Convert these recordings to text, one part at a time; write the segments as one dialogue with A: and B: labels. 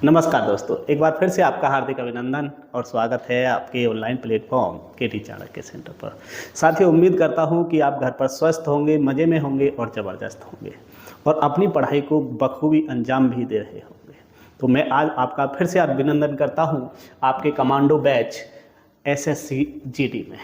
A: नमस्कार दोस्तों, एक बार फिर से आपका हार्दिक अभिनंदन और स्वागत है आपके ऑनलाइन प्लेटफॉर्म केटी चाणक्य सेंटर पर। साथियों, उम्मीद करता हूं कि आप घर पर स्वस्थ होंगे, मज़े में होंगे और ज़बरदस्त होंगे और अपनी पढ़ाई को बखूबी अंजाम भी दे रहे होंगे। तो मैं आज आपका फिर से अभिनंदन करता हूं आपके कमांडो बैच एसएससी जीडी में।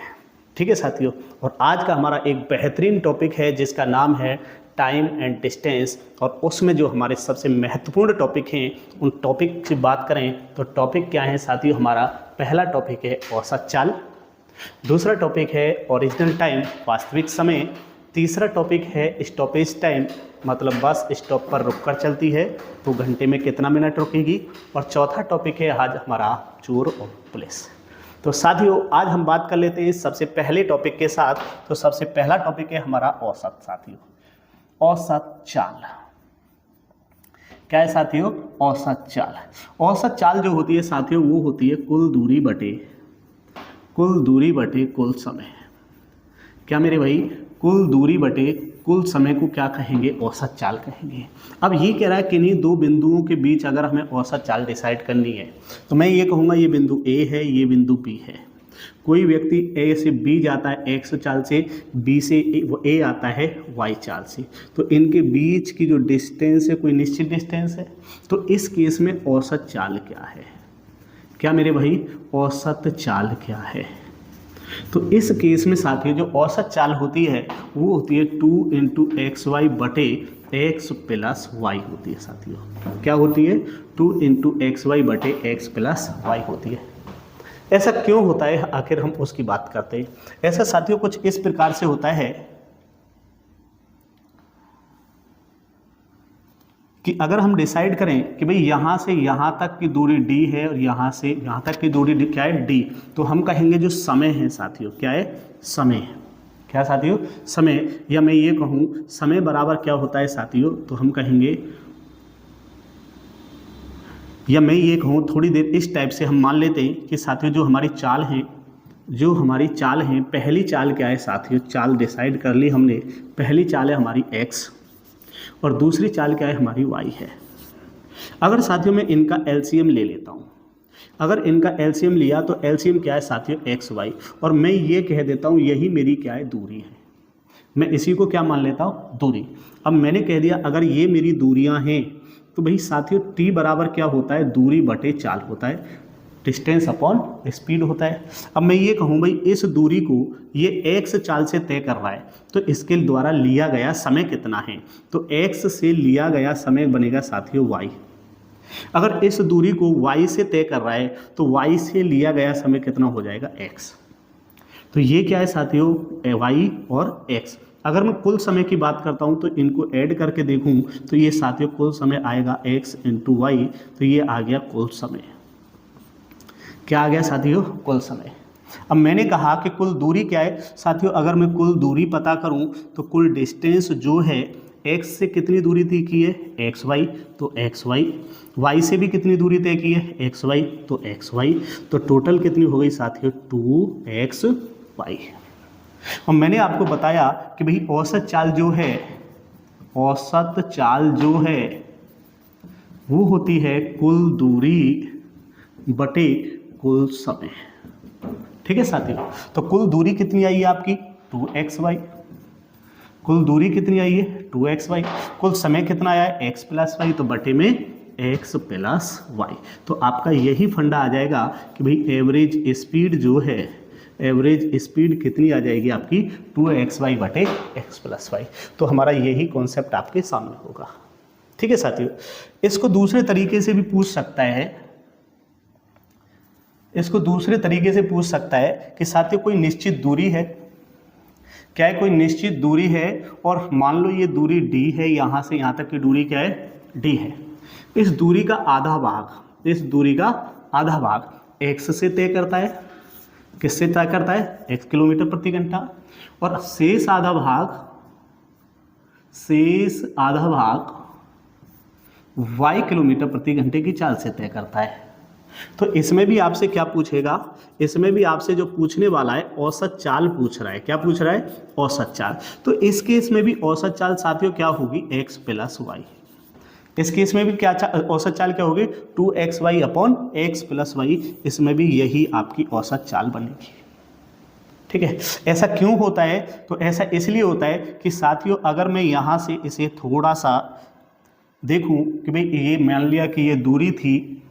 A: ठीक है साथियों, और आज का हमारा एक बेहतरीन टॉपिक है जिसका नाम है टाइम एंड डिस्टेंस। और उसमें जो हमारे सबसे महत्वपूर्ण टॉपिक हैं उन टॉपिक की बात करें तो टॉपिक क्या है साथियों, हमारा पहला टॉपिक है औसत चाल, दूसरा टॉपिक है ओरिजिनल टाइम वास्तविक समय, तीसरा टॉपिक है स्टॉपेज टाइम मतलब बस स्टॉप पर रुककर चलती है तो घंटे में कितना मिनट रुकेगी, और चौथा टॉपिक है आज हमारा चोर और पुलिस। तो साथियों, आज हम बात कर लेते हैं सबसे पहले टॉपिक के साथ। तो सबसे पहला टॉपिक है हमारा औसत। साथियों, औसत चाल क्या है साथियों? औसत चाल। औसत चाल जो होती है साथियों वो होती है कुल दूरी बटे कुल समय। क्या मेरे भाई? कुल दूरी बटे कुल समय को क्या कहेंगे? औसत चाल कहेंगे। अब ये कह रहा है कि नहीं, दो बिंदुओं के बीच अगर हमें औसत चाल डिसाइड करनी है तो मैं ये कहूँगा ये बिंदु ए है, ये बिंदु बी है। कोई व्यक्ति ए से बी जाता है एक्स चाल से, बी से वो ए आता है वाई चाल से, तो इनके बीच की जो डिस्टेंस है कोई निश्चित डिस्टेंस है। तो इस केस में औसत चाल क्या है? क्या मेरे भाई? औसत चाल क्या है? तो इस केस में साथियों जो औसत चाल होती है वो होती है 2 × XY बटे x + y होती है साथियों। क्या होती है? 2 × XY बटे x + y होती है। ऐसा क्यों होता है आखिर, हम उसकी बात करते हैं। ऐसा साथियों कुछ इस प्रकार से होता है कि अगर हम डिसाइड करें कि भाई यहाँ से यहाँ तक की दूरी d है और यहाँ से यहाँ तक की दूरी क्या है? d, तो हम कहेंगे जो समय है साथियों, क्या है? समय। क्या साथियों? समय। या मैं ये कहूँ समय बराबर क्या होता है साथियों, तो हम कहेंगे, या मैं ये कहूँ थोड़ी देर इस टाइप से हम मान लेते हैं कि साथियों जो हमारी चाल है पहली चाल क्या है साथियों? चाल डिसाइड कर ली हमने। पहली चाल है हमारी x और दूसरी चाल क्या है? हमारी y है। अगर साथियों मैं इनका एलसीएम ले लेता हूँ, अगर इनका एलसीएम लिया तो एलसीएम क्या है साथियों? x y, और मैं ये कह देता हूँ यही मेरी क्या है? दूरी है। मैं इसी को क्या मान लेता हूँ? दूरी। अब मैंने कह दिया अगर ये मेरी दूरियां हैं तो भाई साथियों t बराबर क्या होता है? दूरी बटे चाल होता है, डिस्टेंस अपॉन स्पीड होता है। अब मैं ये कहूँ भाई इस दूरी को ये x चाल से तय कर रहा है तो इसके द्वारा लिया गया समय कितना है? तो x से लिया गया समय बनेगा साथियों y। अगर इस दूरी को y से तय कर रहा है तो y से लिया गया समय कितना हो जाएगा? x। तो ये क्या है साथियों? y और x। अगर मैं कुल समय की बात करता हूं तो इनको ऐड करके देखूं तो ये साथियों कुल समय आएगा x × y, तो ये आ गया कुल समय। क्या आ गया साथियों? कुल समय। अब मैंने कहा कि कुल दूरी क्या है साथियों? अगर मैं कुल दूरी पता करूं तो कुल डिस्टेंस जो है x से कितनी दूरी तय की है? xy, तो xy। y से भी कितनी दूरी तय की है? xy, तो xy। तो टोटल कितनी हो गई साथियों? 2xy। और मैंने आपको बताया कि भाई औसत चाल जो है वो होती है कुल दूरी बटे कुल समय। ठीक है साथियों, तो कुल दूरी कितनी आई है आपकी? 2xy। कुल दूरी कितनी आई है? 2xy। कुल समय कितना आया है? x + y, तो बटे में x + y। तो आपका यही फंडा आ जाएगा कि भाई एवरेज स्पीड जो है, एवरेज स्पीड कितनी आ जाएगी आपकी? 2xy बटे x + y। तो हमारा यही कॉन्सेप्ट आपके सामने होगा। ठीक है साथियों, इसको दूसरे तरीके से भी पूछ सकता है, कि साथियों कोई निश्चित दूरी है, क्या है? कोई निश्चित दूरी है और मान लो ये दूरी d है, यहाँ से यहाँ तक की दूरी क्या है? d है। इस दूरी का आधा भाग x से तय करता है। किससे तय करता है? x किलोमीटर प्रति घंटा। और शेष आधा भाग y किलोमीटर प्रति घंटे की चाल से तय करता है। तो इसमें भी आपसे क्या पूछेगा? इसमें भी आपसे जो पूछने वाला है औसत चाल पूछ रहा है। क्या पूछ रहा है? औसत चाल। तो इस केस में भी औसत चाल साथियों क्या होगी? x + y। इस केस में भी क्या औसत चाल क्या होगी, 2xy upon x plus Y, इसमें भी यही आपकी औसत चाल बनेगी। ठीक है, ऐसा क्यों होता है, तो ऐसा इसलिए होता है कि साथियों अगर मैं यहाँ से इसे थोड़ा सा देखूं कि भाई ये मान लिया कि ये दूरी थी,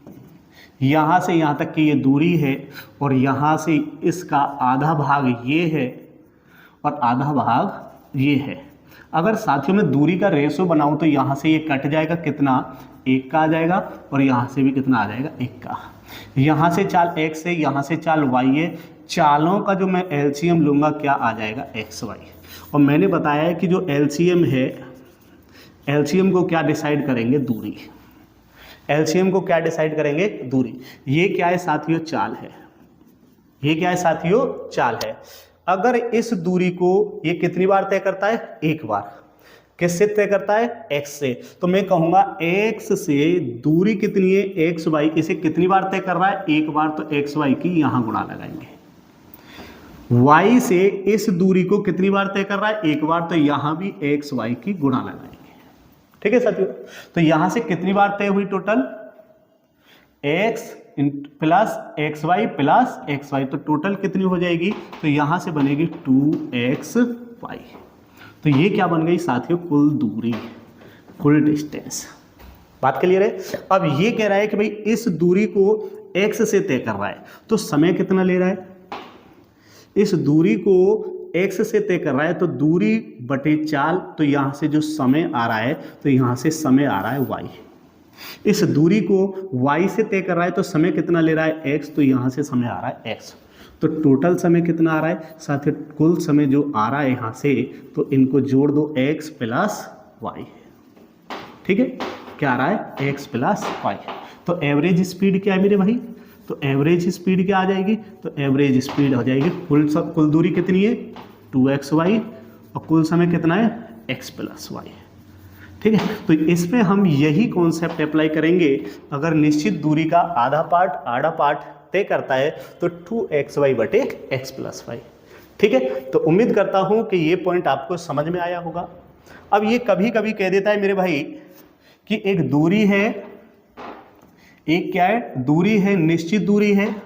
A: यहाँ से यहाँ तक की ये दूरी है, और यहाँ से इसका आधा भाग ये है और आधा भाग ये है। अगर साथियों में दूरी का रेशो बनाऊं तो यहाँ से ये कट जाएगा, कितना, 1 का आ जाएगा, और यहाँ से भी कितना आ जाएगा, 1 का। यहाँ से चाल x है, यहाँ से चाल y है, चालों का जो मैं एलसीएम लूँगा क्या आ जाएगा, xy। और मैंने बताया है कि जो एलसीएम है, एलसीएम को क्या डिसाइड करेंगे, दूरी। एलसीएम को क्या डिसाइड करेंगे, दूरी। ये क्या है साथियों, चाल है। ये क्या है साथियों, चाल है। अगर इस दूरी को ये कितनी बार तय करता है, 1 बार। किससे तय करता है, x से। तो मैं कहूंगा x से दूरी कितनी है, xy, इसे कितनी बार तय कर रहा है, 1 बार, तो xy की यहां गुणा लगाएंगे। y से इस दूरी को कितनी बार तय कर रहा है, 1 बार, तो यहां भी xy की गुणा लगाएंगे। ठीक है साथियों, तो यहां से कितनी बार तय हुई, total x plus xy plus xy, तो टोटल कितनी हो जाएगी, तो यहां से बनेगी 2xy। तो ये क्या बन गई साथियों, कुल दूरी, कुल डिस्टेंस। बात क्लियर है। अब ये कह रहा है कि भाई इस दूरी को x से तय कर रहा है, तो समय कितना ले रहा है, इस दूरी को x से तय कर रहा है, तो दूरी बटे चाल, तो यहां से जो समय आ रहा है, तो यहां से समय आ रहा है y। इस दूरी को y से तय कर रहा है, तो समय कितना ले रहा है, x, तो यहां से समय आ रहा है x। तो टोटल समय कितना आ रहा है साथियों, कुल समय जो आ रहा है यहां से, तो इनको जोड़ दो, x प्लस वाई। ठीक है, क्या आ रहा है, x प्लस वाई। तो एवरेज स्पीड क्या है मेरे भाई, तो एवरेज स्पीड क्या आ जाएगी, तो एवरेज स्पीड हो जाएगी, कुल दूरी कितनी है, 2xy, और कुल समय कितना है, x प्लस वाई। ठीक है, तो इस पे हम यही कॉन्सेप्ट अप्लाई करेंगे। अगर निश्चित दूरी का आधा पार्ट तय करता है, तो 2xy बटे x प्लस वाई। ठीक है, तो उम्मीद करता हूं कि ये पॉइंट आपको समझ में आया होगा। अब ये कभी कभी कह देता है मेरे भाई कि एक दूरी है, एक क्या है, दूरी है, निश्चित दूरी है,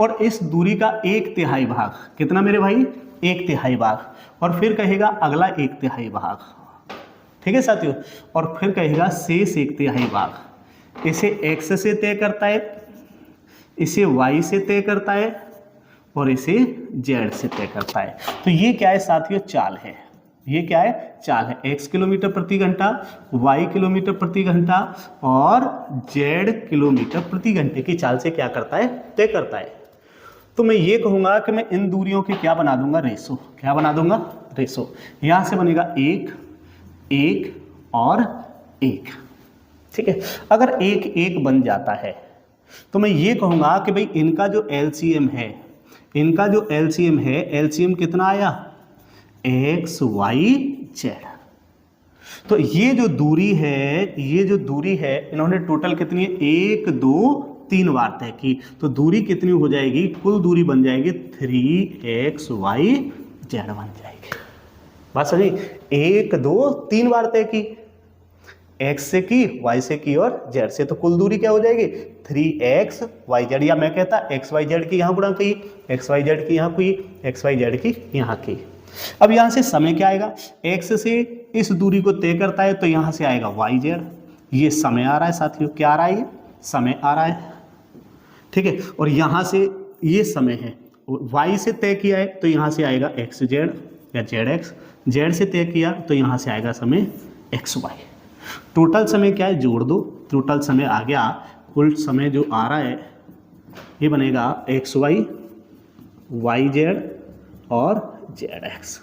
A: और इस दूरी का 1/3 भाग, कितना मेरे भाई, 1/3 भाग, और फिर कहेगा अगला 1/3 भाग। ठीक है साथियों, और फिर कहेगा शेष 1/3 भाग। इसे x से तय करता है, इसे y से तय करता है, और इसे z से तय करता है। तो ये क्या है साथियों, चाल है। ये क्या है, चाल है। x किलोमीटर प्रति घंटा, y किलोमीटर प्रति घंटा, और z किलोमीटर प्रति घंटे की चाल से क्या करता है, तय करता है। तो मैं ये कहूँगा कि मैं इन दूरियों के क्या बना दूंगा, रेशो। क्या बना दूंगा, रेशो। यहाँ से बनेगा 1, 1 और 1। ठीक है, अगर 1, 1 बन जाता है, तो मैं ये कहूँगा कि भाई इनका जो एलसीएम है, इनका जो एलसीएम है, एलसीएम कितना आया, x, y, z। तो ये जो दूरी है, ये जो दूरी है, इन्होंने टोटल कितनी है, 1, 2, 3 बार तय की। तो दूरी कितनी हो जाएगी, कुल दूरी बन जाएगी 3xy z बन जाएगी। बात समझी, 1, 2, 3 बार तय की, x से की, y से की, और z से। तो कुल दूरी क्या हो जाएगी, 3xyz, या मैं कहता xyz की यहाँ गुणा की, xyz की यहाँ की, xyz की यहाँ की। अब यहाँ से समय क्या आएगा, x से इस दूरी को तय करता है, तो यहाँ से आएगा yz। ये समय आ रहा है साथियों, क्या आ रहा है, ये समय आ रहा है। ठीक है, और यहाँ से ये समय है, y से तय किया है, तो यहाँ से आएगा xz या zx, z से तय किया तो यहाँ से आएगा समय xy। टोटल समय क्या है, जोड़ दो, टोटल समय आ गया, कुल समय जो आ रहा है ये बनेगा xy, yz और zx।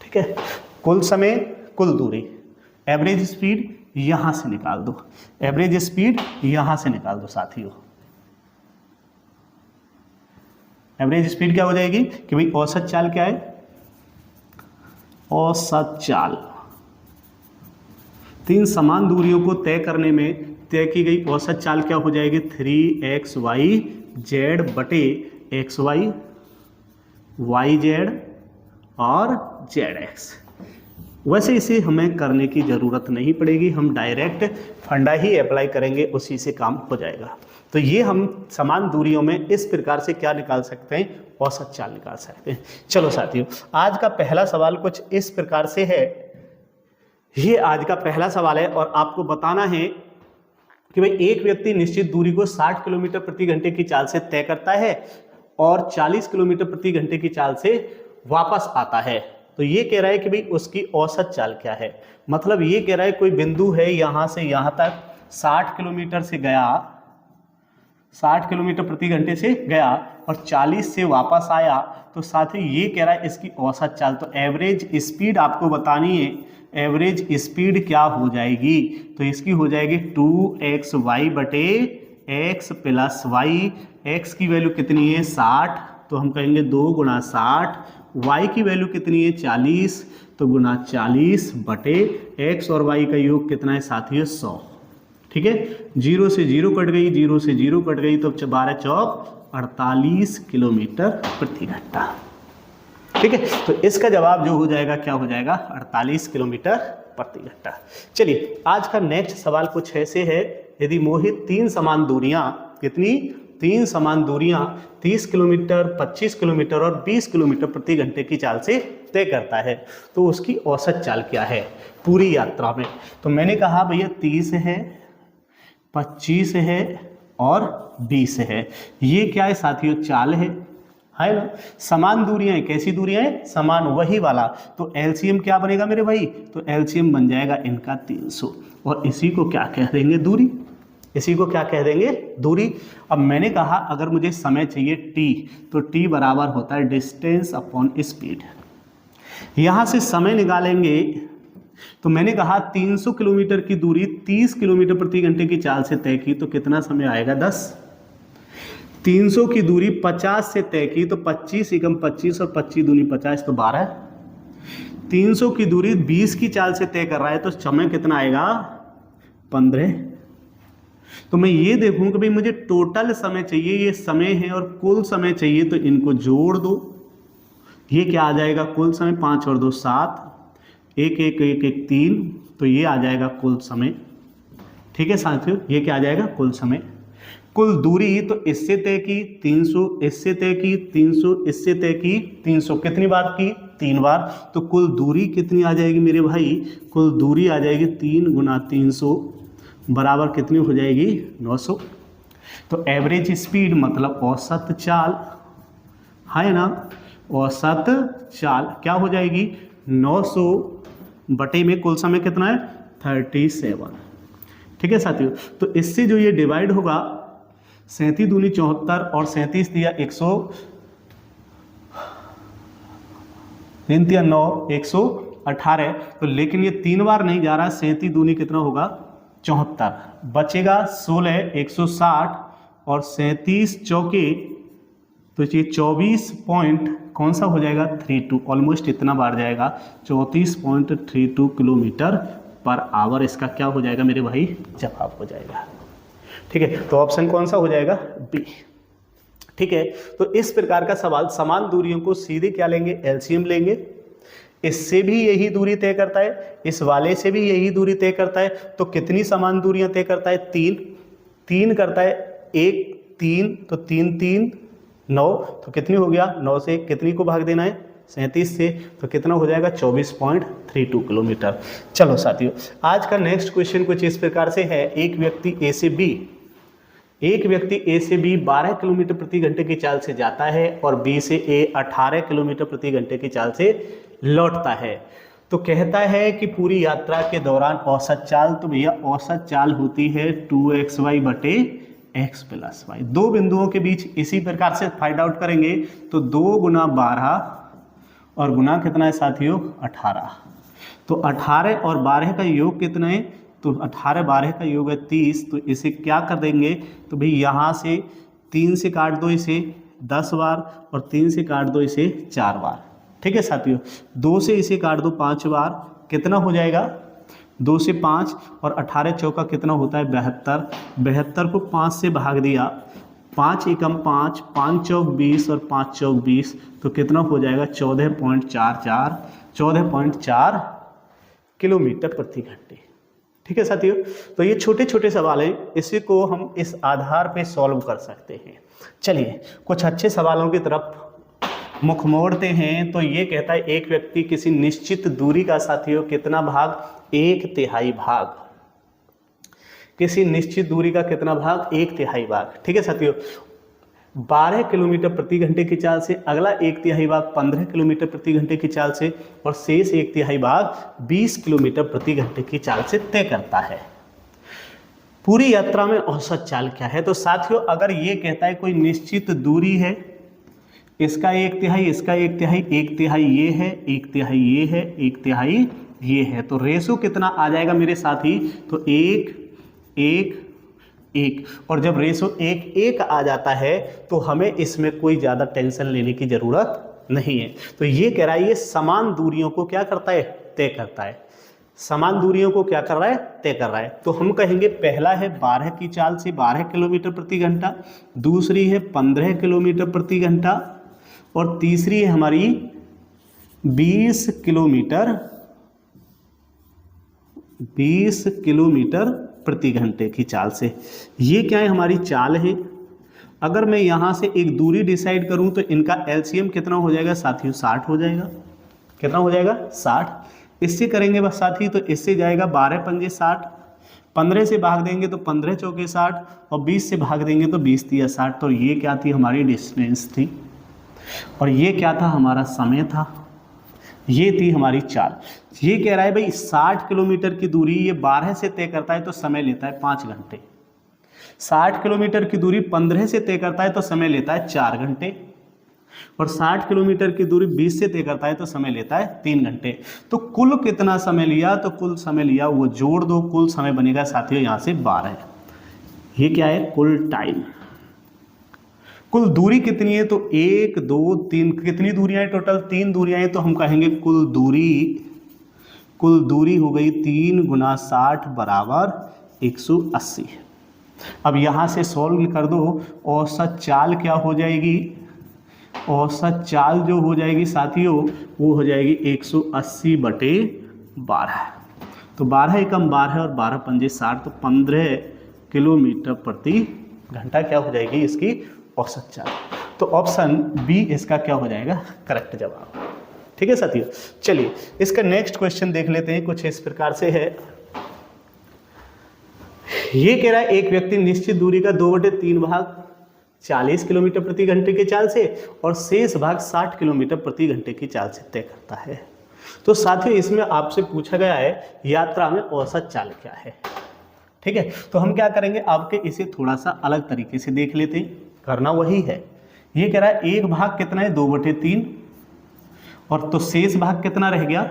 A: ठीक है, कुल समय, कुल दूरी, एवरेज स्पीड यहाँ से निकाल दो, एवरेज स्पीड यहाँ से निकाल दो साथियों। एवरेज स्पीड क्या हो जाएगी कि भाई औसत चाल क्या है, औसत चाल 3 समान दूरियों को तय करने में तय की गई औसत चाल क्या हो जाएगी, 3xyz बटे xy, yz और zx। वैसे इसे हमें करने की ज़रूरत नहीं पड़ेगी, हम डायरेक्ट फंडा ही अप्लाई करेंगे, उसी से काम हो जाएगा। तो ये हम समान दूरियों में इस प्रकार से क्या निकाल सकते हैं, औसत चाल निकाल सकते हैं। चलो साथियों, आज का पहला सवाल कुछ इस प्रकार से है। ये आज का पहला सवाल है और आपको बताना है कि भाई एक व्यक्ति निश्चित दूरी को 60 किलोमीटर प्रति घंटे की चाल से तय करता है और 40 किलोमीटर प्रति घंटे की चाल से वापस आता है। तो ये कह रहा है कि भाई उसकी औसत चाल क्या है। मतलब ये कह रहा है कोई बिंदु है यहाँ से यहाँ तक 60 किलोमीटर से गया, 60 किलोमीटर प्रति घंटे से गया और 40 से वापस आया। तो साथ ही ये कह रहा है इसकी औसत चाल, तो एवरेज स्पीड आपको बतानी है। एवरेज स्पीड क्या हो जाएगी, तो इसकी हो जाएगी 2xy बटे x प्लस वाई। x की वैल्यू कितनी है 60, तो हम कहेंगे 2 गुणा 60। y की वैल्यू कितनी है 40, तो गुणा 40 बटे x और y का योग कितना है साथियों 100। ठीक है, 0 से 0 कट गई, 0 से 0 कट गई, तो 12 चौक 48 किलोमीटर प्रति घंटा। ठीक है, तो इसका जवाब जो हो जाएगा क्या हो जाएगा 48 किलोमीटर प्रति घंटा। चलिए आज का नेक्स्ट सवाल कुछ ऐसे है। यदि मोहित 3 समान दूरियां, कितनी 3 समान दूरियां 30 किलोमीटर, 25 किलोमीटर और 20 किलोमीटर प्रति घंटे की चाल से तय करता है, तो उसकी औसत चाल क्या है पूरी यात्रा में। तो मैंने कहा भैया 30 है, 25 है और 20 है। ये क्या है साथियों चाल है ना। समान दूरियां हैं, कैसी दूरियां हैं समान, वही वाला। तो एलसीएम क्या बनेगा मेरे भाई, तो एलसीएम बन जाएगा इनका 300 और इसी को क्या कह देंगे दूरी, इसी को क्या कह देंगे दूरी। अब मैंने कहा अगर मुझे समय चाहिए t, तो t बराबर होता है डिस्टेंस अपॉन स्पीड। यहां से समय निकालेंगे तो मैंने कहा 300 किलोमीटर की दूरी 30 किलोमीटर प्रति घंटे की चाल से तय की, तो कितना समय आएगा 10। 300 की दूरी 50 से तय की, तो 25 एकम 25 और 25 दूनी 50, तो 12। 300 की दूरी 20 की चाल से तय कर रहा है, तो समय कितना आएगा 15। तो मैं ये देखूं कि भाई मुझे टोटल समय चाहिए, ये समय है और कुल समय चाहिए, तो इनको जोड़ दो। ये क्या आ जाएगा कुल समय, 5 और 2 7, 1 1 1 1 3, तो ये आ जाएगा कुल समय। ठीक है साथियों, ये क्या आ जाएगा कुल समय। कुल दूरी तो इससे तय की 300, इससे तय की 300, इससे तय की 300, कितनी बार की 3 बार। तो कुल दूरी कितनी आ जाएगी मेरे भाई, कुल दूरी आ जाएगी 3 गुना 300 बराबर कितनी हो जाएगी 900। तो एवरेज स्पीड मतलब औसत चाल है ना, औसत चाल क्या हो जाएगी 900 बटे में कुल समय कितना है 37। ठीक है साथियों, तो इससे जो ये डिवाइड होगा 37 दूनी 74 और 37 दिया 100, 3 3 9 118। तो लेकिन ये 3 बार नहीं जा रहा, 37 दूनी कितना होगा 74, बचेगा 16 160 और 37 चौके, तो ये 24 पॉइंट कौन सा हो जाएगा 32, ऑलमोस्ट इतना बार जाएगा 34.32 किलोमीटर पर आवर। इसका क्या हो जाएगा मेरे भाई जवाब हो जाएगा। ठीक है, तो ऑप्शन कौन सा हो जाएगा बी। ठीक है, तो इस प्रकार का सवाल समान दूरियों को सीधे क्या लेंगे एलसीएम लेंगे। इससे भी यही दूरी तय करता है, इस वाले से भी यही दूरी तय करता है, तो कितनी समान दूरियां तय करता है 3 करता है 1 3, तो 3 3 9, तो कितनी हो गया 9 से कितनी को भाग देना है 37 से, तो कितना हो जाएगा 24.32 किलोमीटर। चलो साथियों, आज का नेक्स्ट क्वेश्चन कुछ इस प्रकार से है। एक व्यक्ति ए से बी 12 किलोमीटर प्रति घंटे की चाल से जाता है और बी से ए 18 किलोमीटर प्रति घंटे की चाल से लौटता है। तो कहता है कि पूरी यात्रा के दौरान औसत चाल, तो भैया औसत चाल होती है 2xy बटे x प्लस वाई। दो बिंदुओं के बीच इसी प्रकार से फाइंड आउट करेंगे, तो 2 गुना 12 और गुना कितना है साथियों 18। तो 18 और 12 का योग कितना है, तो 18 12 का योग है 30। तो इसे क्या कर देंगे, तो भाई यहाँ से 3 से काट दो इसे 10 बार और 3 से काट दो इसे 4 बार। ठीक है साथियों, 2 से इसे काट दो 5 बार, कितना हो जाएगा 2 से 5 और 18 चौका कितना होता है 72। 72 को 5 से भाग दिया, 5 एकम 5, 5 चौक 20 और 5 चौक 20, तो कितना हो जाएगा 14.44 किलोमीटर प्रति घंटे। ठीक है साथियों, तो ये छोटे छोटे सवाल हैं, इसी को हम इस आधार पे सॉल्व कर सकते हैं। चलिए कुछ अच्छे सवालों की तरफ मुख मोड़ते हैं। तो ये कहता है एक व्यक्ति किसी निश्चित दूरी का साथियों कितना भाग, 1/3 भाग, किसी निश्चित दूरी का कितना भाग, 1/3 भाग। ठीक है साथियों, 12 किलोमीटर प्रति घंटे की चाल से, अगला 1/3 भाग 15 किलोमीटर प्रति घंटे की चाल से, और शेष 1/3 भाग 20 किलोमीटर प्रति घंटे की चाल से तय करता है। पूरी यात्रा में औसत चाल क्या है? तो साथियों अगर ये कहता है कोई निश्चित दूरी है, इसका 1/3, इसका 1/3, 1/3 ये है, 1/3 ये है, 1/3 ये है, तो रेशो कितना आ जाएगा मेरे साथी? तो 1 1 1। और जब रेशो 1 1 आ जाता है तो हमें इसमें कोई ज़्यादा टेंशन लेने की ज़रूरत नहीं है। तो ये कह रहा है ये समान दूरियों को क्या करता है, तय करता है। समान दूरियों को क्या कर रहा है, तय कर रहा है। तो हम कहेंगे पहला है 12 की चाल से 12 किलोमीटर प्रति घंटा, दूसरी है 15 किलोमीटर प्रति घंटा, और तीसरी है हमारी 20 किलोमीटर प्रति घंटे की चाल से। ये क्या है, हमारी चाल है। अगर मैं यहाँ से एक दूरी डिसाइड करूँ तो इनका एलसीएम कितना हो जाएगा साथियों, 60 हो जाएगा। कितना हो जाएगा, 60। इससे करेंगे बस साथी, तो इससे जाएगा 12 पंजे 60, 15 से भाग देंगे तो 15 चौके 60, और 20 से भाग देंगे तो 20 तिया 60। तो ये क्या थी, हमारी डिस्टेंस थी, और ये क्या था, हमारा समय था। ये थी हमारी चाल। ये कह रहा है भाई 60 किलोमीटर की दूरी ये 12 से तय करता है तो समय लेता है 5 घंटे। 60 किलोमीटर की दूरी 15 से तय करता है तो समय लेता है 4 घंटे, और 60 किलोमीटर की दूरी 20 से तय करता है तो समय लेता है 3 घंटे। तो कुल कितना समय लिया, तो कुल समय लिया वो जोड़ दो, कुल समय बनेगा साथियों यहाँ से 12। ये क्या है, कुल टाइम। कुल दूरी कितनी है, तो 1 2 3, कितनी दूरियां हैं टोटल, 3 दूरियां हैं। तो हम कहेंगे कुल दूरी हो गई 3 × 60 बराबर 180। अब यहाँ से सॉल्व कर दो, औसत चाल क्या हो जाएगी, औसत चाल जो हो जाएगी साथियों वो हो जाएगी 180/12। तो 12 एकम 12 और 12 पंजे 60, तो 15 किलोमीटर प्रति घंटा क्या हो जाएगी इसकी औसत चाल। तो ऑप्शन बी इसका क्या हो जाएगा, करेक्ट जवाब। ठीक है साथियों, चलिए इसका नेक्स्ट क्वेश्चन देख लेते हैं। कुछ इस प्रकार से है, ये कह रहा है एक व्यक्ति निश्चित दूरी का 2/3 भाग 40 किलोमीटर प्रति घंटे की चाल से और शेष भाग 60 किलोमीटर प्रति घंटे की चाल से तय करता है। तो साथियों इसमें आपसे पूछा गया है यात्रा में औसत चाल क्या है। ठीक है, तो हम क्या करेंगे, आपके इसे थोड़ा सा अलग तरीके से देख लेते हैं। करना वही है, ये कह रहा है एक भाग कितना है, 2/3, और तो शेष भाग कितना रह गया,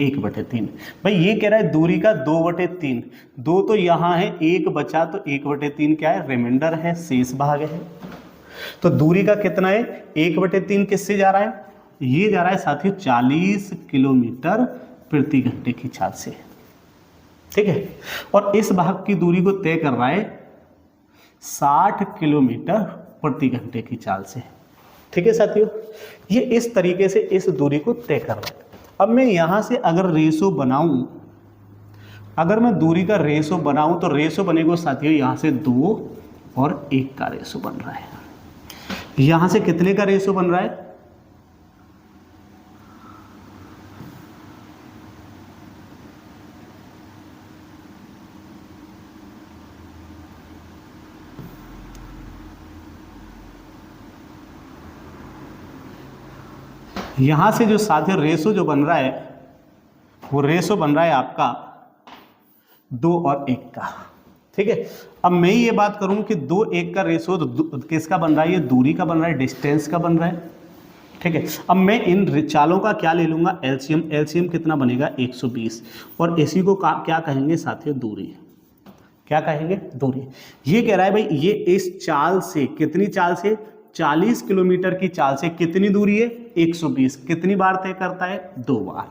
A: 1/3। भाई ये कह रहा है दूरी का 2/3, 2 तो यहाँ है, 1 बचा, तो 1/3 क्या है, रिमाइंडर है, शेष भाग है। तो दूरी का कितना है, 1/3 किससे जा रहा है, ये जा रहा है साथियों 40 किलोमीटर प्रति घंटे की चाल से। ठीक है, और इस भाग की दूरी को तय कर रहा है 60 किलोमीटर प्रति घंटे की चाल से। ठीक है साथियों, ये इस तरीके से इस दूरी को तय कर रहा है। अब मैं यहाँ से अगर रेशो बनाऊं, अगर मैं दूरी का रेशो बनाऊं तो रेशो बनेगा साथियों यहाँ से 2 और 1 का रेशो बन रहा है। यहाँ से कितने का रेशो बन रहा है, यहाँ से जो साथियों रेशो जो बन रहा है वो रेशो बन रहा है आपका 2 और 1 का। ठीक है, अब मैं ये बात करूं कि 2 1 का रेशो तो किसका बन रहा है, ये दूरी का बन रहा है, डिस्टेंस का बन रहा है। ठीक है, अब मैं इन चालों का क्या ले लूंगा, एलसीएम। एलसीएम कितना बनेगा, 120, और इसी को क्या कहेंगे साथियों, दूरी। क्या कहेंगे, दूरी। ये कह रहा है भाई ये इस चाल से, कितनी चाल से, 40 किलोमीटर की चाल से कितनी दूरी है, 120, कितनी बार तय करता है, 2 बार,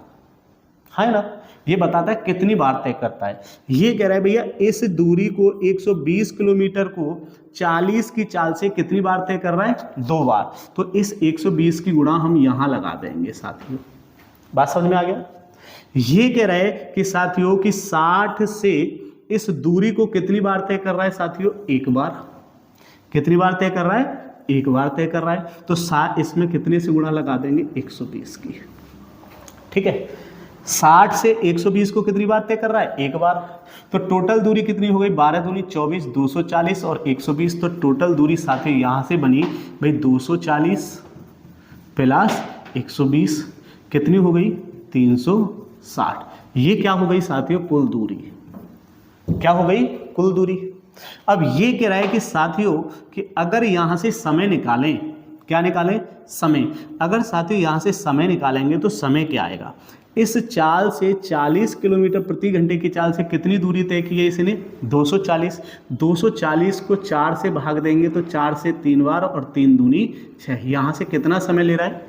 A: है ना। ये बताता है कितनी बार तय करता है। ये कह रहा है भैया इस दूरी को 120 किलोमीटर को 40 की चाल से कितनी बार तय कर रहा है, 2 बार। तो इस 120 की गुणा हम यहां लगा देंगे साथियों। बात समझ में आ गया। ये कह रहा है कि साथियों कि 60 से इस दूरी को कितनी बार तय कर रहा है साथियों, एक बार। कितनी बार तय कर रहा है, एक बार तय कर रहा है। तो इसमें कितने से गुणा लगा देंगे, 120 की। ठीक है, 60 से 120 को कितनी बार तय कर रहा है, एक बार। तो टोटल दूरी कितनी हो गई, 12 दूनी 24, 240 और 120। तो टोटल दूरी साथियों यहां से बनी भाई 240 प्लस 120 कितनी हो गई, 360। ये क्या हो गई साथियों, कुल दूरी। क्या हो गई, कुल दूरी। अब ये कह रहा है कि साथियों कि अगर यहां से समय निकालें, क्या निकालें, समय। अगर साथियों यहां से समय निकालेंगे तो समय क्या आएगा, इस चाल से 40 किलोमीटर प्रति घंटे की चाल से कितनी दूरी तय की है इसने, 240। 240 को 4 से भाग देंगे तो 4 से 3 बार और 3 दूनी 6। यहाँ से कितना समय ले रहा है,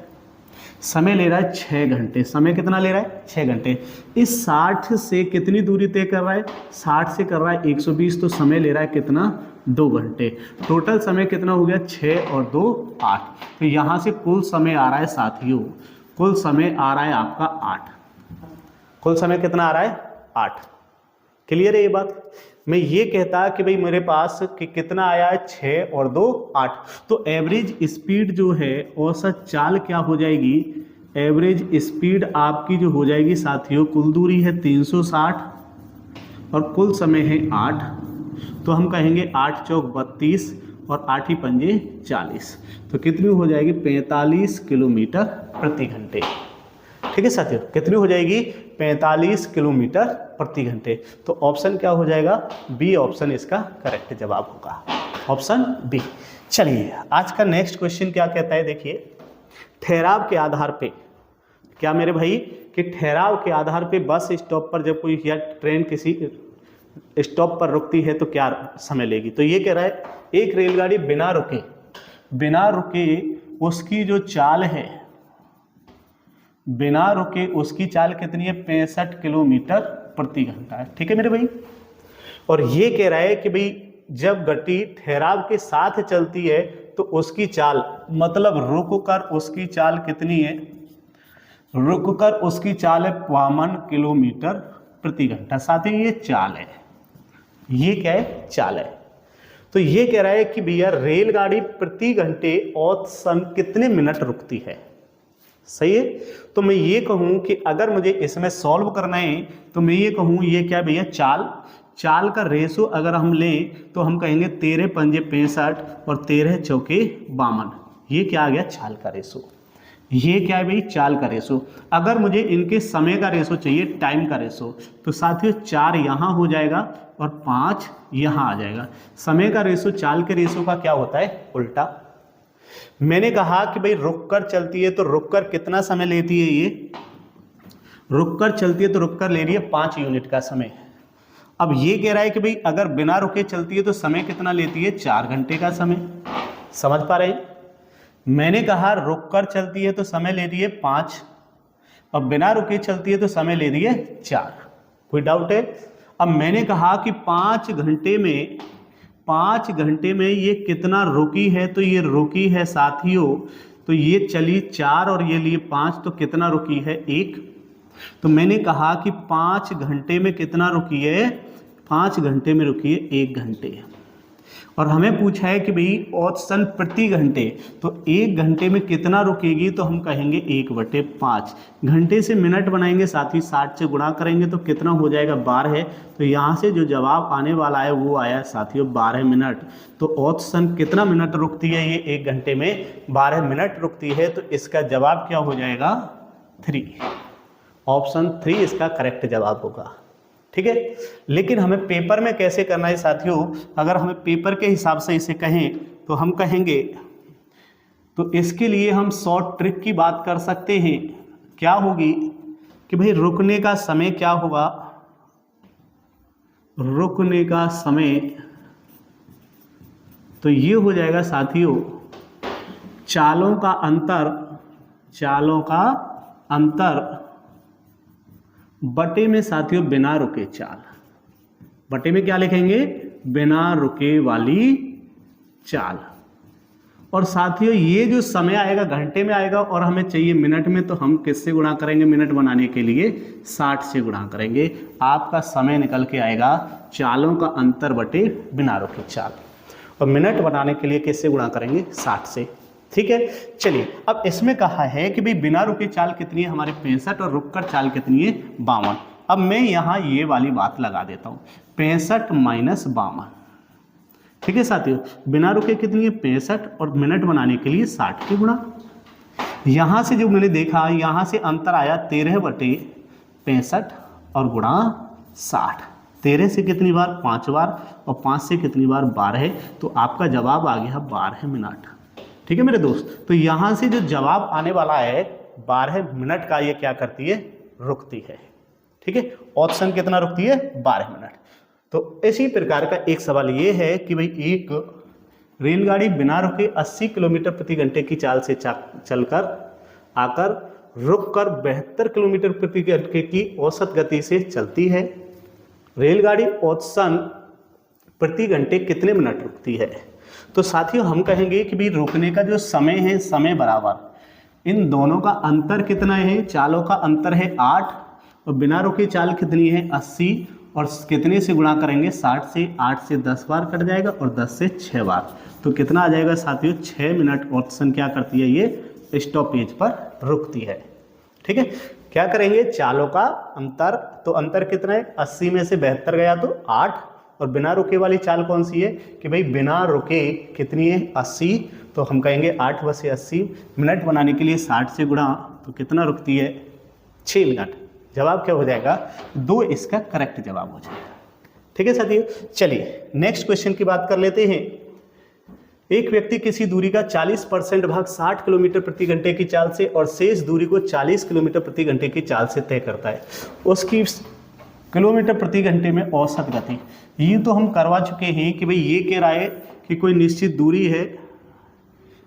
A: समय ले रहा है 6 घंटे। समय कितना ले रहा है, 6 घंटे। इस 60 से कितनी दूरी तय कर रहा है, 60 से कर रहा है 120। तो समय ले रहा है कितना, 2 घंटे। टोटल समय कितना हो गया, 6 और 2 8। तो यहाँ से कुल समय आ रहा है साथियों, कुल समय आ रहा है आपका 8। कुल समय कितना आ रहा है, 8। क्लियर है ये बात। मैं ये कहता कि भाई मेरे पास कि कितना आया है, 6 और 2 8। तो एवरेज स्पीड जो है औसत चाल क्या हो जाएगी, एवरेज स्पीड आपकी जो हो जाएगी साथियों, कुल दूरी है 360 और कुल समय है 8। तो हम कहेंगे 8 चौक 32 और 8 ही पंजे 40। तो कितनी हो जाएगी, 45 किलोमीटर प्रति घंटे। ठीक है साथियों, कितनी हो जाएगी, 45 किलोमीटर प्रति घंटे। तो ऑप्शन क्या हो जाएगा, बी ऑप्शन इसका करेक्ट जवाब होगा, ऑप्शन बी। चलिए आज का नेक्स्ट क्वेश्चन क्या कहता है, देखिए ठहराव के आधार पे, क्या मेरे भाई कि ठहराव के आधार पे बस स्टॉप पर जब कोई या ट्रेन किसी स्टॉप पर रुकती है तो क्या समय लेगी। तो ये कह रहा है एक रेलगाड़ी बिना रुके उसकी जो चाल है, बिना रुके उसकी चाल कितनी है, 65 किलोमीटर प्रति घंटा है। ठीक है मेरे भाई। और ये कह रहा है कि भाई जब गति ठहराव के साथ चलती है तो उसकी चाल, मतलब रुक कर उसकी चाल कितनी है, रुक कर उसकी चाल है 52 किलोमीटर प्रति घंटा। साथ ही ये चाल है, ये क्या है, चाल है। तो ये कह रहा है कि भैया रेलगाड़ी प्रति घंटे औसतन कितने मिनट रुकती है। सही है। तो मैं ये कहूं कि अगर मुझे इसमें सॉल्व करना है तो मैं ये कहूं ये क्या भैया, चाल का रेशो अगर हम लें तो हम कहेंगे 13 पंजे 65 और 13 चौके 52। ये क्या आ गया, चाल का रेशो। ये क्या है भाई, चाल का रेशो। अगर मुझे इनके समय का रेशो चाहिए, टाइम का रेशो, तो साथियों 4 यहाँ हो जाएगा और 5 यहाँ आ जाएगा। समय का रेशो चाल के रेशो का क्या होता है, उल्टा। मैंने कहा कि भाई रुककर चलती है तो रुककर कितना समय लेती है, ये रुककर चलती है तो रुककर ले रही है 5 यूनिट का समय। अब ये कह रहा है कि भाई अगर बिना रुके चलती है तो समय कितना लेती है, 4 घंटे का समय। समझ पा रहे हैं। मैंने कहा रुककर चलती है तो समय ले रही है 5 और बिना रुके चलती है तो समय ले रही है 4। कोई डाउट है। अब मैंने कहा कि 5 घंटे में ये कितना रुकी है, तो ये रुकी है साथियों, तो ये चली 4 और ये लिए 5, तो कितना रुकी है, 1। तो मैंने कहा कि 5 घंटे में कितना रुकी है, 5 घंटे में रुकी है 1 घंटे। और हमें पूछा है कि भाई औसतन प्रति घंटे, तो 1 घंटे में कितना रुकेगी, तो हम कहेंगे 1/5। घंटे से मिनट बनाएंगे साथ ही 60 से गुणा करेंगे तो कितना हो जाएगा, 12। तो यहाँ से जो जवाब आने वाला है वो आया साथियों 12 मिनट। तो औसतन कितना मिनट रुकती है ये, 1 घंटे में 12 मिनट रुकती है। तो इसका जवाब क्या हो जाएगा, 3। ऑप्शन 3 इसका करेक्ट जवाब होगा। ठीक है। लेकिन हमें पेपर में कैसे करना है साथियों, अगर हमें पेपर के हिसाब से इसे कहें तो हम कहेंगे, तो इसके लिए हम शॉर्ट ट्रिक की बात कर सकते हैं। क्या होगी कि भाई रुकने का समय क्या होगा, रुकने का समय तो ये हो जाएगा साथियों चालों का अंतर बटे में साथियों बिना रुके चाल। बटे में क्या लिखेंगे, बिना रुके वाली चाल। और साथियों ये जो समय आएगा घंटे में आएगा और हमें चाहिए मिनट में, तो हम किससे गुणा करेंगे मिनट बनाने के लिए? 60 से गुणा करेंगे। आपका समय निकल के आएगा चालों का अंतर बटे बिना रुके चाल, और मिनट बनाने के लिए किससे गुणा करेंगे? 60 से। ठीक है, चलिए अब इसमें कहा है कि भाई बिना रुके चाल कितनी है हमारे 65 और रुक कर चाल कितनी है 52। अब मैं यहाँ ये वाली बात लगा देता हूँ, 65 माइनस 52। ठीक है साथियों, बिना रुके कितनी है 65 और मिनट बनाने के लिए 60 के गुणा। यहाँ से जो मैंने देखा यहाँ से अंतर आया 13 बटे 65 और गुणा 60। 13 से कितनी बार? 5 बार, और 5 से कितनी बार? 12। तो आपका जवाब आ गया 12 मिनट। ठीक है मेरे दोस्त, तो यहाँ से जो जवाब आने वाला है 12 मिनट का, ये क्या करती है? रुकती है। ठीक है, ऑप्शन कितना रुकती है? 12 मिनट। तो इसी प्रकार का एक सवाल ये है कि भाई एक रेलगाड़ी बिना रुके 80 किलोमीटर प्रति घंटे की चाल से चलकर आकर रुककर 72 किलोमीटर प्रति घंटे की औसत गति से चलती है। रेलगाड़ी औसतन प्रति घंटे कितने मिनट रुकती है? तो साथियों हम कहेंगे कि भाई रुकने का जो समय है, समय बराबर इन दोनों का अंतर कितना है? चालों का अंतर है 8, और बिना रुके चाल कितनी है? 80, और कितने से गुणा करेंगे? 60 से। 8 से 10 बार कट जाएगा और 10 से 6 बार, तो कितना आ जाएगा साथियों? 6 मिनट ऑप्शन क्या करती है? ये स्टॉपेज पर रुकती है। ठीक है, क्या करेंगे? चालों का अंतर, तो अंतर कितना है? 80 में से 72 गया तो 8, और बिना रुके वाली चाल कौन सी है कि भाई बिना रुके कितनी है? 80, तो हम कहेंगे 8 बसे 80। मिनट बनाने के लिए 60 से गुणा, तो कितना रुकती है? 6 मिनट। जवाब क्या हो जाएगा? 2 इसका करेक्ट जवाब हो जाएगा। ठीक है साथियों, चलिए नेक्स्ट क्वेश्चन की बात कर लेते हैं। एक व्यक्ति किसी दूरी का 40% भाग 60 किलोमीटर प्रति घंटे की चाल से और शेष दूरी को 40 किलोमीटर प्रति घंटे की चाल से तय करता है। उसकी किलोमीटर प्रति घंटे में औसत गति, ये तो हम करवा चुके हैं कि भाई ये कह रहा है कि कोई निश्चित दूरी है,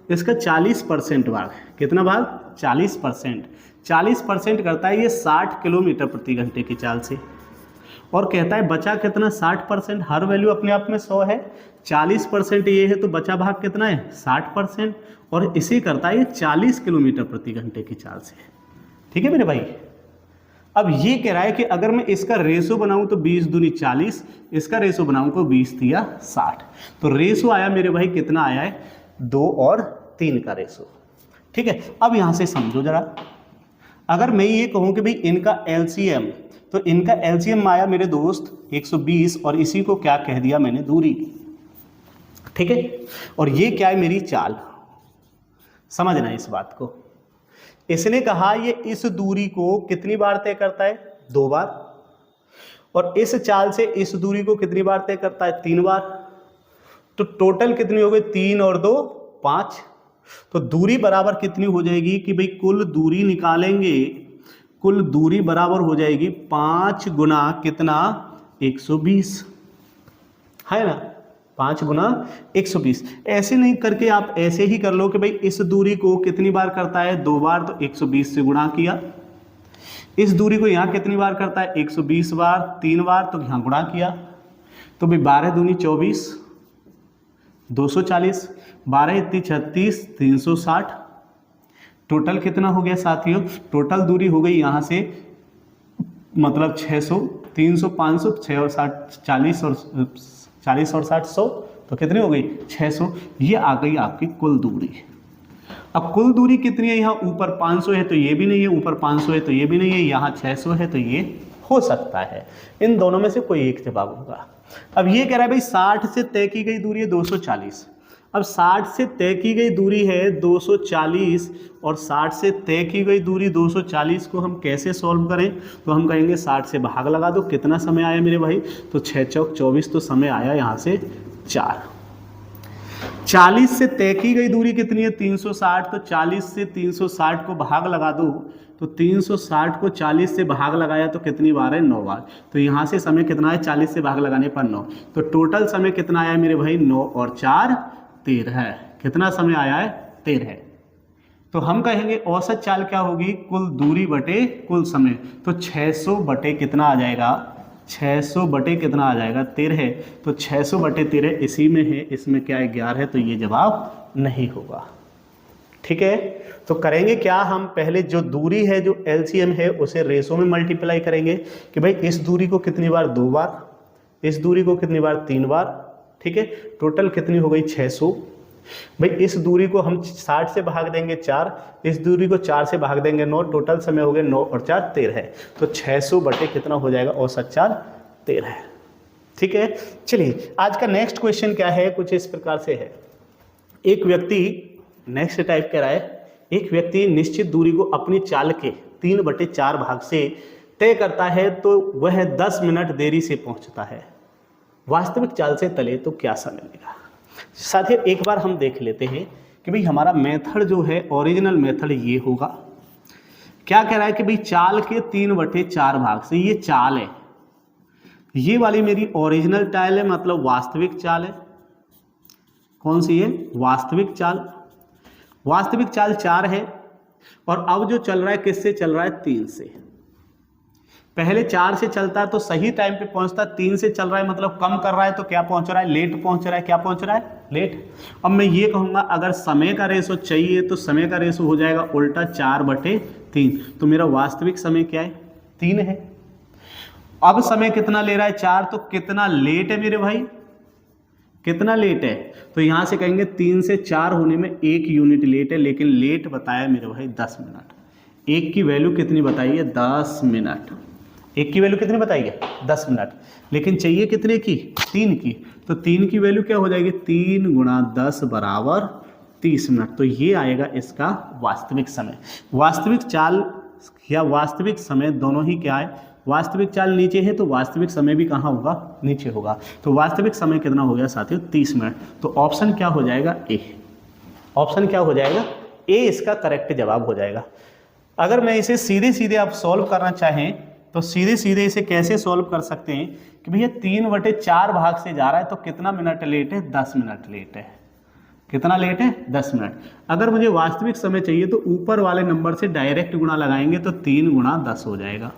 A: इसका 40% भाग, कितना भाग? 40%। 40% करता है ये 60 किलोमीटर प्रति घंटे की चाल से, और कहता है बचा कितना? 60%। हर वैल्यू अपने आप में 100 है, 40% ये है तो बचा भाग कितना है? 60%, और इसे करता है ये 40 किलोमीटर प्रति घंटे की चाल से। ठीक है मेरे भाई, अब ये कह रहा है कि अगर मैं इसका रेशो बनाऊं तो 20 दूनी 40, इसका रेशो बनाऊं तो 20 दिया 60, तो रेशो आया मेरे भाई कितना आया है? 2 और 3 का रेशो। ठीक है, अब यहां से समझो जरा, अगर मैं ये कहूं कि भाई इनका एलसीएम, तो इनका एलसीएम आया मेरे दोस्त 120, और इसी को क्या कह दिया मैंने? दूरी। ठीक है, और ये क्या है? मेरी चाल। समझना इस बात को, इसने कहा ये इस दूरी को कितनी बार तय करता है? 2 बार, और इस चाल से इस दूरी को कितनी बार तय करता है? 3 बार। तो टोटल कितनी हो गई? 3 और 2 5। तो दूरी बराबर कितनी हो जाएगी कि भाई कुल दूरी निकालेंगे, कुल दूरी बराबर हो जाएगी 5 गुना कितना? 120, है ना? 5 गुना 120। ऐसे नहीं करके आप ऐसे ही कर लो कि भाई इस दूरी को कितनी बार करता है? 2 बार, तो 120 से गुणा किया। इस दूरी को यहाँ कितनी बार करता है? 120 बार, 3 बार, तो यहाँ गुणा किया। तो भाई 12 दूनी 24, 240, 12 इतनी 36, 360। टोटल कितना हो गया साथियों? टोटल दूरी हो गई यहाँ से मतलब 600, 300, 500, 6 और 60, 40 और 60, 100, तो कितनी हो गई? 600। ये आ गई आपकी कुल दूरी। अब कुल दूरी कितनी है? यहाँ ऊपर 500 है तो ये भी नहीं है, ऊपर 500 है तो ये भी नहीं है, यहाँ 600 है तो ये हो सकता है। इन दोनों में से कोई एक जवाब होगा। अब ये कह रहा है भाई 60 से तय की गई दूरी है 240। अब 60 से तय की गई दूरी है 240, और 60 से तय की गई दूरी 240 को हम कैसे सॉल्व करें? तो हम कहेंगे 60 से भाग लगा दो। कितना समय आया मेरे भाई? तो 6 चौक 24, तो समय आया यहाँ से 4। 40 से तय की गई दूरी कितनी है? 360, तो 40 से 360 को भाग लगा दो, तो 360 को 40 से भाग लगाया तो कितनी बार है? 9 बार। तो यहाँ से समय कितना है? 40 से भाग लगाने पर 9, तो टोटल समय कितना आया मेरे भाई? 9 और 4 13 है। कितना समय आया है? 13। तो हम कहेंगे औसत चाल क्या होगी? कुल दूरी बटे कुल समय, तो 600 बटे कितना आ जाएगा? 600 बटे कितना आ जाएगा 13, तो 600 बटे 13 इसी में है, इसमें क्या है 11 है, तो ये जवाब नहीं होगा। ठीक है, तो करेंगे क्या, हम पहले जो दूरी है जो एलसीएम है उसे रेशो में मल्टीप्लाई करेंगे कि भाई इस दूरी को कितनी बार 2 बार, इस दूरी को कितनी बार 3 बार। ठीक है, टोटल कितनी हो गई 600। भाई इस दूरी को हम 60 से भाग देंगे 4, इस दूरी को 4 से भाग देंगे 9, टोटल समय हो गए 9 और 4 13 है, तो 600 बटे कितना हो जाएगा औसत चाल 13 है। ठीक है, चलिए आज का नेक्स्ट क्वेश्चन क्या है, कुछ इस प्रकार से है। एक व्यक्ति नेक्स्ट टाइप कह रहा है, एक व्यक्ति निश्चित दूरी को अपनी चाल के 3/4 भाग से तय करता है तो वह 10 मिनट देरी से पहुंचता है, वास्तविक चाल से तले तो क्या समय लगेगा। साथियों एक बार हम देख लेते हैं कि भाई हमारा मेथड जो है ओरिजिनल मेथड ये होगा। क्या कह रहा है कि भाई चाल के 3/4 भाग से, ये चाल है, ये वाली मेरी ओरिजिनल चाल है, मतलब वास्तविक चाल है। कौन सी है, वास्तविक चाल। वास्तविक चाल 4 है और अब जो चल रहा है किससे चल रहा है 3 से। पहले 4 से चलता है तो सही टाइम पे पहुंचता, 3 से चल रहा है मतलब कम कर रहा है, तो क्या पहुंच रहा है, लेट पहुंच रहा है। क्या पहुंच रहा है, लेट। अब मैं ये कहूंगा अगर समय का रेशो चाहिए तो समय का रेशो हो जाएगा उल्टा 4/3, तो मेरा वास्तविक समय क्या है 3 है। अब समय कितना ले रहा है 4, तो कितना लेट है मेरे भाई, कितना लेट है, तो यहां से कहेंगे 3 से 4 होने में 1 यूनिट लेट है, लेकिन लेट बताया मेरे भाई 10 मिनट। एक की वैल्यू कितनी बताइए 10 मिनट, एक की वैल्यू कितनी बताइए 10 मिनट, लेकिन चाहिए कितने की 3 की, तो 3 की वैल्यू क्या हो जाएगी 3 × 10 = 30 मिनट। तो ये आएगा इसका वास्तविक समय। वास्तविक चाल या वास्तविक समय दोनों ही क्या है, वास्तविक चाल नीचे है तो वास्तविक समय भी कहाँ होगा, नीचे होगा। तो वास्तविक समय कितना हो गया साथियों 30 मिनट। तो ऑप्शन क्या हो जाएगा ए, ऑप्शन क्या हो जाएगा ए इसका करेक्ट जवाब हो जाएगा। अगर मैं इसे सीधे सीधे आप सॉल्व करना चाहें तो सीधे सीधे इसे कैसे सॉल्व कर सकते हैं कि भैया 3/4 भाग से जा रहा है तो कितना मिनट लेट है 10 मिनट लेट है। कितना लेट है 10 मिनट। अगर मुझे वास्तविक समय चाहिए तो ऊपर वाले नंबर से डायरेक्ट गुणा लगाएंगे तो 3 × 10 हो जाएगा।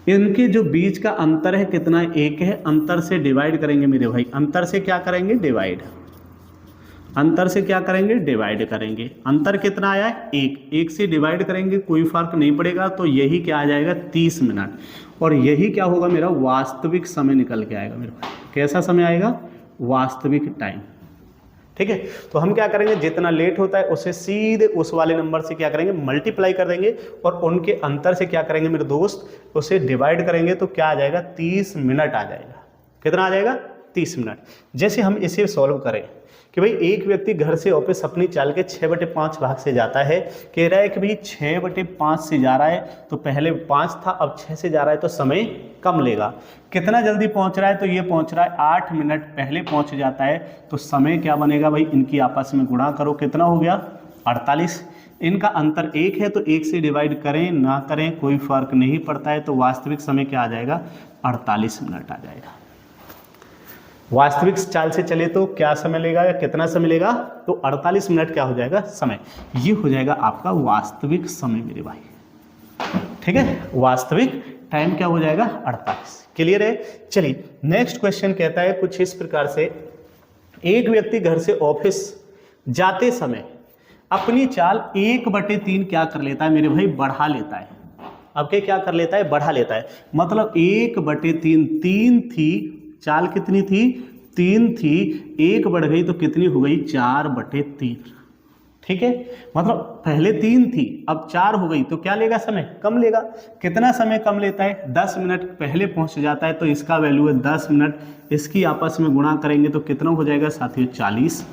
A: इनके जो बीच का अंतर है कितना, 1 है, अंतर से डिवाइड करेंगे मेरे भाई, अंतर से क्या करेंगे डिवाइड, अंतर से क्या करेंगे डिवाइड करेंगे। अंतर कितना आया है 1, 1 से डिवाइड करेंगे कोई फर्क नहीं पड़ेगा, तो यही क्या आ जाएगा 30 मिनट, और यही क्या होगा मेरा वास्तविक समय निकल के आएगा मेरे भाई। कैसा समय आएगा, वास्तविक टाइम। ठीक है, तो हम क्या करेंगे जितना लेट होता है उसे सीधे उस वाले नंबर से क्या करेंगे मल्टीप्लाई कर देंगे, और उनके अंतर से क्या करेंगे मेरे दोस्त उसे डिवाइड करेंगे, तो क्या आ जाएगा 30 मिनट आ जाएगा। कितना आ जाएगा 30 मिनट। जैसे हम इसे सॉल्व करें कि भाई एक व्यक्ति घर से ऑफिस अपनी चाल के 6/5 भाग से जाता है, कह रहा है कि भाई 6/5 से जा रहा है तो पहले 5 था अब 6 से जा रहा है तो समय कम लेगा। कितना जल्दी पहुंच रहा है, तो ये पहुंच रहा है 8 मिनट पहले पहुंच जाता है, तो समय क्या बनेगा भाई, इनकी आपस में गुणा करो, कितना हो गया 48। इनका अंतर 1 है तो 1 से डिवाइड करें ना करें कोई फर्क नहीं पड़ता है, तो वास्तविक समय क्या आ जाएगा 48 मिनट आ जाएगा। वास्तविक चाल से चले तो क्या समय लेगा या कितना समय लेगा, तो 48 मिनट क्या हो जाएगा समय, ये हो जाएगा आपका वास्तविक समय मेरे भाई। ठीक है, वास्तविक टाइम क्या हो जाएगा 48। क्लियर है। चलिए नेक्स्ट क्वेश्चन कहता है कुछ इस प्रकार से, एक व्यक्ति घर से ऑफिस जाते समय अपनी चाल 1/3 क्या कर लेता है मेरे भाई, बढ़ा लेता है। अब क्या कर लेता है, बढ़ा लेता है, मतलब 1/3, 3 थी चाल, कितनी थी 3 थी, 1 बढ़ गई तो कितनी हो गई 4/3। ठीक है, मतलब पहले 3 थी अब 4 हो गई तो क्या लेगा समय कम लेगा। कितना समय कम लेता है 10 मिनट पहले पहुंच जाता है, तो इसका वैल्यू है 10 मिनट। इसकी आपस में गुणा करेंगे तो कितना हो जाएगा साथियों 40।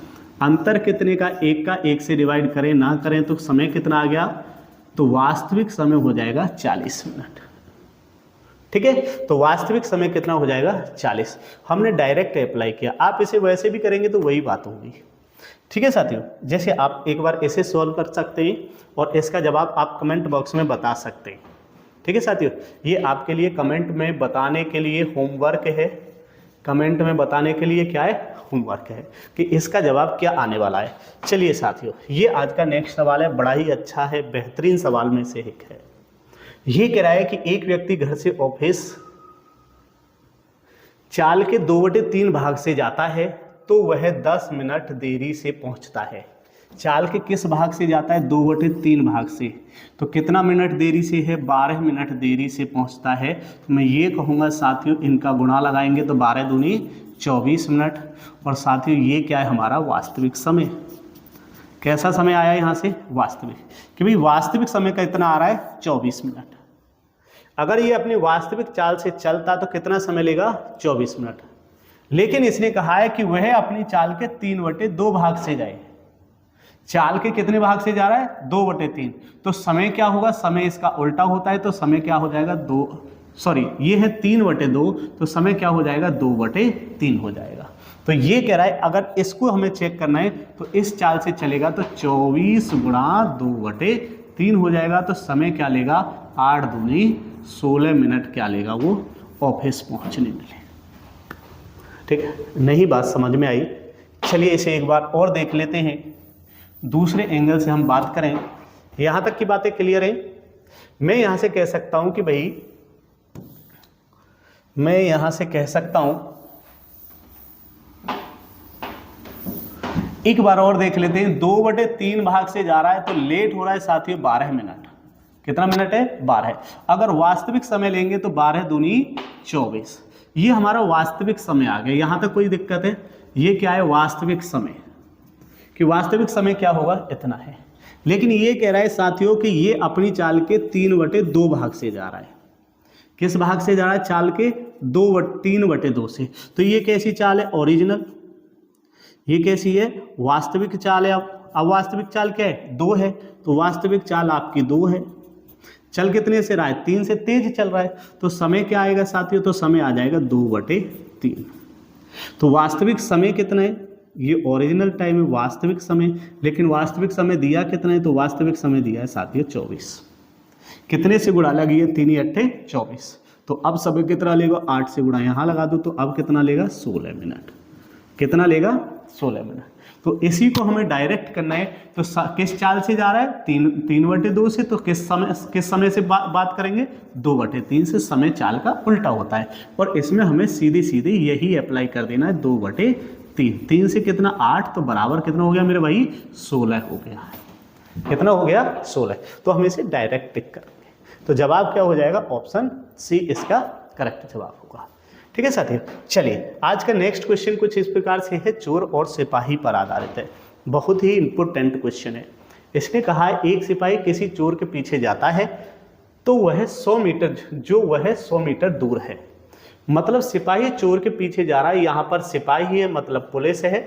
A: अंतर कितने का, 1 का, 1 से डिवाइड करें ना करें तो समय कितना आ गया, तो वास्तविक समय हो जाएगा 40 मिनट। ठीक है, तो वास्तविक समय कितना हो जाएगा 40। हमने डायरेक्ट अप्लाई किया, आप इसे वैसे भी करेंगे तो वही बात होगी। ठीक है साथियों, जैसे आप एक बार इसे सॉल्व कर सकते हैं और इसका जवाब आप कमेंट बॉक्स में बता सकते हैं। ठीक है साथियों, ये आपके लिए कमेंट में बताने के लिए होमवर्क है, कमेंट में बताने के लिए क्या है होमवर्क है कि इसका जवाब क्या आने वाला है। चलिए साथियों, ये आज का नेक्स्ट सवाल है, बड़ा ही अच्छा है, बेहतरीन सवाल में से एक है। ये कह रहा है कि एक व्यक्ति घर से ऑफिस चाल के 2/3 भाग से जाता है तो वह 10 मिनट देरी से पहुंचता है। चाल के किस भाग से जाता है? 2/3 भाग से। तो कितना मिनट देरी से है? 12 मिनट देरी से पहुंचता है। तो मैं ये कहूँगा साथियों, इनका गुणा लगाएंगे तो 12 दूनी 24 मिनट। और साथियों ये क्या है? हमारा वास्तविक समय। कैसा समय आया यहाँ से? वास्तविक। कि भाई वास्तविक समय का इतना आ रहा है 24 मिनट। अगर ये अपनी वास्तविक चाल से चलता तो कितना समय लेगा? 24 मिनट। लेकिन इसने कहा है कि वह अपनी चाल के 3/2 भाग से जाए। चाल के कितने भाग से जा रहा है? 2/3। तो समय क्या होगा? समय इसका उल्टा होता है, तो समय क्या हो जाएगा? ये है 3/2, तो समय क्या हो जाएगा? 2/3 हो जाएगा। तो ये कह रहा है अगर इसको हमें चेक करना है तो इस चाल से चलेगा तो 24 × 2/3 हो जाएगा। तो समय क्या लेगा? 8 दूनी 16 मिनट क्या लेगा? वो ऑफिस पहुंचने में। ठीक है, नहीं बात समझ में आई? चलिए इसे एक बार और देख लेते हैं, दूसरे एंगल से हम बात करें। यहाँ तक की बातें क्लियर है? मैं यहाँ से कह सकता हूँ कि भाई, मैं यहाँ से कह सकता हूँ, एक बार और देख लेते हैं। 2/3 भाग से जा रहा है तो लेट हो रहा है साथियों 12 मिनट। कितना मिनट है? 12। अगर वास्तविक समय लेंगे तो 12 दूनी 24। ये हमारा वास्तविक समय आ गया। यहाँ तक कोई दिक्कत है? ये क्या है? वास्तविक समय। कि वास्तविक समय क्या होगा? इतना है। लेकिन ये कह रहा है साथियों कि ये अपनी चाल के 3/2 भाग से जा रहा है। किस भाग से जा रहा है? चाल के 3/2 से। तो ये कैसी चाल है? ओरिजिनल। ये कैसी है? वास्तविक चाल है। अब वास्तविक चाल क्या है? 2 है। तो वास्तविक चाल आपकी 2 है। चल कितने से रहा है? 3 से तेज चल रहा है। तो समय क्या आएगा साथियों? तो समय आ जाएगा 2/3। तो वास्तविक समय कितना है? ये ओरिजिनल टाइम है, वास्तविक समय। लेकिन वास्तविक समय दिया कितना है? तो वास्तविक समय दिया है साथियों 24। कितने से गुणा लगी? 3 × 8 = 24। तो अब समय कितना लेगा? 8 से गुणा यहाँ लगा दो तो अब कितना लेगा? 16 मिनट। कितना लेगा? 16 मिनट। तो इसी को हमें डायरेक्ट करना है। तो किस चाल से जा रहा है? 3/2 से। तो किस समय से बात करेंगे? 2/3 से। समय चाल का उल्टा होता है। और इसमें हमें सीधी सीधी यही अप्लाई कर देना है, 2/3। 3 से कितना? 8। तो बराबर कितना हो गया मेरे भाई? 16 हो गया। कितना हो गया? 16। तो हम इसे डायरेक्ट टिक करेंगे। तो जवाब क्या हो जाएगा? ऑप्शन सी इसका करेक्ट जवाब होगा। ठीक है साथियों, चलिए आज का नेक्स्ट क्वेश्चन कुछ इस प्रकार से है, चोर और सिपाही पर आधारित है। बहुत ही इंपॉर्टेंट क्वेश्चन है। इसने कहा है एक सिपाही किसी चोर के पीछे जाता है तो वह 100 मीटर दूर है। मतलब सिपाही चोर के पीछे जा रहा है। यहाँ पर सिपाही है मतलब पुलिस है,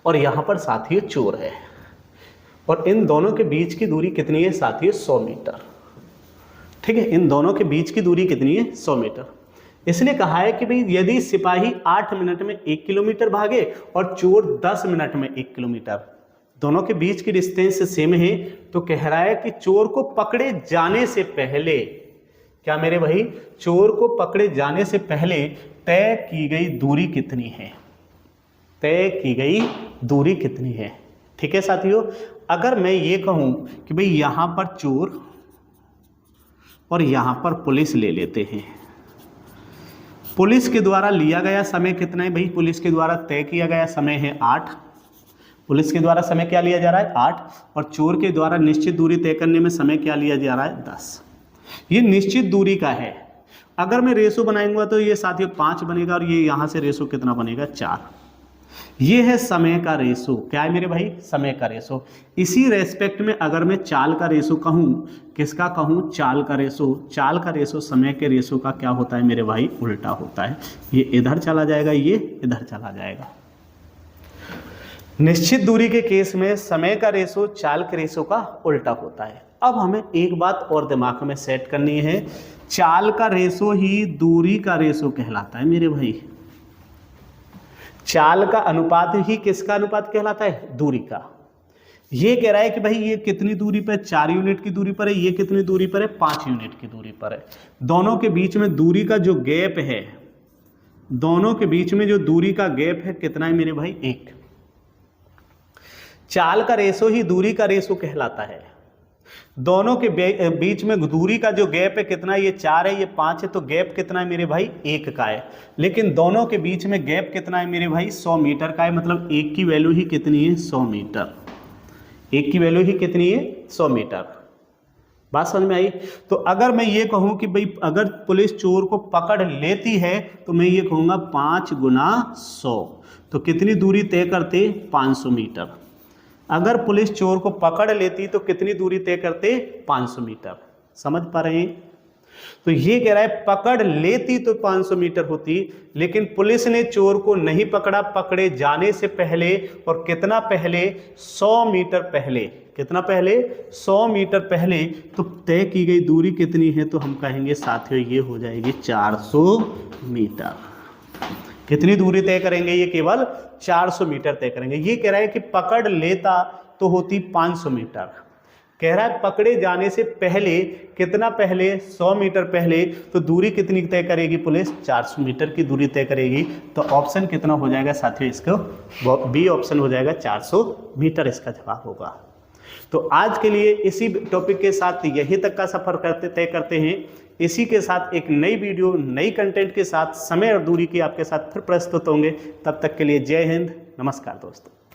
A: और यहाँ पर साथियों चोर है। और इन दोनों के बीच की दूरी कितनी है साथियों? 100 मीटर। ठीक है, इन दोनों के बीच की दूरी कितनी है? 100 मीटर। इसने कहा है कि भाई यदि सिपाही 8 मिनट में 1 किलोमीटर भागे और चोर 10 मिनट में 1 किलोमीटर, दोनों के बीच की डिस्टेंस सेम है, तो कह रहा है कि चोर को पकड़े जाने से पहले, क्या मेरे भाई, चोर को पकड़े जाने से पहले तय की गई दूरी कितनी है? तय की गई दूरी कितनी है? ठीक है साथियों, अगर मैं ये कहूं कि भाई यहां पर चोर और यहां पर पुलिस ले लेते हैं। पुलिस के द्वारा लिया गया समय कितना है भाई? पुलिस के द्वारा तय किया गया समय है 8। पुलिस के द्वारा समय क्या लिया जा रहा है? 8। और चोर के द्वारा निश्चित दूरी तय करने में समय क्या लिया जा रहा है? 10। ये निश्चित दूरी का है। अगर मैं रेशो बनाऊंगा तो ये साथियों 5 बनेगा, और ये यहाँ से रेशो कितना बनेगा? 4। ये है समय का रेशो। क्या है मेरे भाई? समय का रेशो। इसी रेस्पेक्ट में अगर मैं चाल का रेशो कहूँ, किसका कहूँ? चाल का रेशो। चाल का रेशो समय के रेशो का क्या होता है मेरे भाई? उल्टा होता है। ये इधर चला जाएगा, ये इधर चला जाएगा। निश्चित दूरी के केस में समय का रेशो चाल के रेशो का उल्टा होता है। अब हमें एक बात और दिमाग में सेट करनी है, चाल का रेशो ही दूरी का रेशो कहलाता है मेरे भाई। चाल का अनुपात ही किसका अनुपात कहलाता है? दूरी का। ये कह रहा है कि भाई ये कितनी दूरी पर? 4 यूनिट की दूरी पर है। ये कितनी दूरी पर है? 5 यूनिट की दूरी पर है। दोनों के बीच में दूरी का जो गैप है, दोनों के बीच में जो दूरी का गैप है कितना है मेरे भाई? 1। चाल का रेशो ही दूरी का रेशो कहलाता है। दोनों के बीच में दूरी का जो गैप है कितना, ये 4 है, ये 5 है, तो गैप कितना है मेरे भाई 1 का है। लेकिन दोनों के बीच में गैप कितना है मेरे भाई 100 मीटर का है, मतलब 1 की वैल्यू ही कितनी है 100 मीटर। 1 की वैल्यू ही कितनी है 100 मीटर। बात समझ में आई। तो अगर मैं ये कहूँ कि भाई अगर पुलिस चोर को पकड़ लेती है तो मैं ये कहूँगा 5 गुना 100, तो कितनी दूरी तय करते 500 मीटर। अगर पुलिस चोर को पकड़ लेती तो कितनी दूरी तय करते 500 मीटर। समझ पा रहे हैं। तो ये कह रहा है पकड़ लेती तो 500 मीटर होती, लेकिन पुलिस ने चोर को नहीं पकड़ा, पकड़े जाने से पहले, और कितना पहले 100 मीटर पहले। कितना पहले 100 मीटर पहले। तो तय की गई दूरी कितनी है, तो हम कहेंगे साथियों ये हो जाएगी 400 मीटर। कितनी दूरी तय करेंगे, ये केवल 400 मीटर तय करेंगे। ये कह रहा है कि पकड़ लेता तो होती 500 मीटर, कह रहा है पकड़े जाने से पहले, कितना पहले 100 मीटर पहले, तो दूरी कितनी तय करेगी पुलिस 400 मीटर की दूरी तय करेगी। तो ऑप्शन कितना हो जाएगा साथियों, इसको बी ऑप्शन हो जाएगा 400 मीटर इसका जवाब होगा। तो आज के लिए इसी टॉपिक के साथ यही तक का सफर तय करते हैं। इसी के साथ एक नई वीडियो नई कंटेंट के साथ समय और दूरी की आपके साथ फिर प्रस्तुत होंगे। तब तक के लिए जय हिंद, नमस्कार दोस्तों।